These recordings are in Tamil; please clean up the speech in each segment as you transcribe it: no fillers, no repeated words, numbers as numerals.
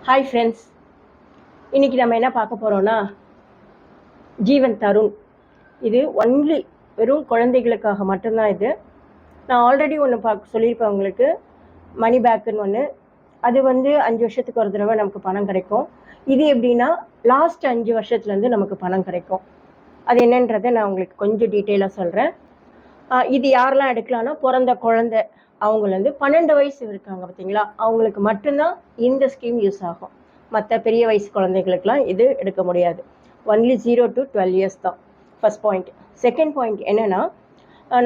ஹாய் ஃப்ரெண்ட்ஸ், இன்றைக்கி நம்ம என்ன பார்க்க போகிறோன்னா ஜீவன் தருண். இது ஒன்லி வெறும் குழந்தைகளுக்காக மட்டும்தான். இது நான் ஆல்ரெடி ஒன்று சொல்லியிருப்பேன் உங்களுக்கு, மணி பேக்குன்னு ஒன்று. அது 5 வருஷத்துக்கு ஒரு தடவை நமக்கு பணம் கிடைக்கும். இது எப்படின்னா லாஸ்ட் 5 வருஷத்துலேருந்து நமக்கு பணம் கிடைக்கும். அது என்னன்றதை நான் உங்களுக்கு கொஞ்சம் டீட்டெயிலாக சொல்கிறேன். இது யாரெல்லாம் எடுக்கலான்னா, பிறந்த குழந்தை அவங்கலேருந்து 12 வயசு இருக்காங்க பார்த்தீங்களா, அவங்களுக்கு மட்டும்தான் இந்த ஸ்கீம் யூஸ் ஆகும். மற்ற பெரிய வயசு குழந்தைகளுக்கெல்லாம் இது எடுக்க முடியாது. ஒன்லி 0 to 12 இயர்ஸ் தான் ஃபஸ்ட் பாயிண்ட். செகண்ட் பாயிண்ட் என்னென்னா,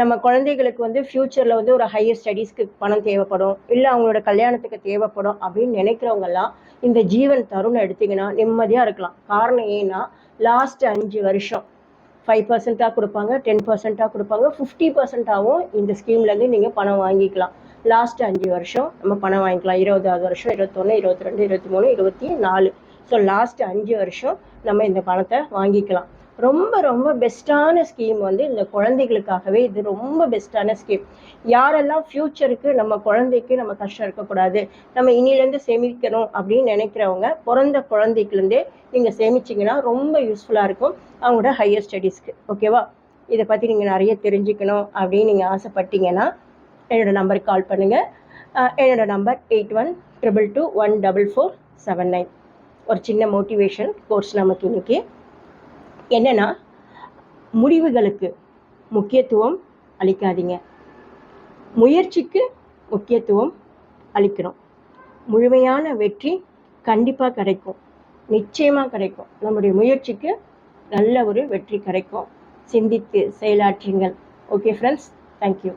நம்ம குழந்தைகளுக்கு ஃப்யூச்சரில் ஒரு ஹையர் ஸ்டடீஸ்க்கு பணம் தேவைப்படும், இல்லை அவங்களோட கல்யாணத்துக்கு தேவைப்படும் அப்படின்னு நினைக்கிறவங்கெல்லாம் இந்த ஜீவன் தருணை எடுத்திங்கன்னா நிம்மதியாக இருக்கலாம். காரணம் ஏன்னா, லாஸ்ட் 5 வருஷம் 5% கொடுப்பாங்க, 10% கொடுப்பாங்க, 50%ஆகவும் இந்த ஸ்கீம்லேருந்து நீங்கள் பணம் வாங்கிக்கலாம். லாஸ்ட் 5 வருஷம் நம்ம பணம் வாங்கிக்கலாம். 20வது வருஷம், 21, 22, 23, 24. ஸோ லாஸ்ட் 5 வருஷம் நம்ம இந்த பணத்தை வாங்கிக்கலாம். ரொம்ப ரொம்ப பெஸ்ட்டான ஸ்கீம் இந்த குழந்தைகளுக்காகவே இது ரொம்ப பெஸ்ட்டான ஸ்கீம். யாரெல்லாம் ஃப்யூச்சருக்கு நம்ம குழந்தைக்கு நம்ம கஷ்டம் இருக்கக்கூடாது, நம்ம இனிலேருந்து சேமிக்கணும் அப்படின்னு நினைக்கிறவங்க பிறந்த குழந்தைக்குலேருந்தே நீங்கள் சேமிச்சிங்கன்னா ரொம்ப யூஸ்ஃபுல்லாக இருக்கும் அவங்களோட ஹையர் ஸ்டடீஸ்க்கு. ஓகேவா? இதை பற்றி நீங்கள் நிறைய தெரிஞ்சுக்கணும் அப்படின்னு நீங்கள் ஆசைப்பட்டீங்கன்னா என்னோடய நம்பருக்கு கால் பண்ணுங்கள். என்னோடய நம்பர் 8122214479. ஒரு சின்ன மோட்டிவேஷன் கோர்ஸ் நமக்கு இன்றைக்கி என்னென்னா, முடிவுகளுக்கு முக்கியத்துவம் அளிக்காதீங்க, முயற்சிக்கு முக்கியத்துவம் அளிக்கணும். முழுமையான வெற்றி கண்டிப்பாக கிடைக்கும், நிச்சயமாக கிடைக்கும். நம்முடைய முயற்சிக்கு நல்ல ஒரு வெற்றி கிடைக்கும். சிந்தித்து செயலாற்றுங்கள். Okay friends, thank you.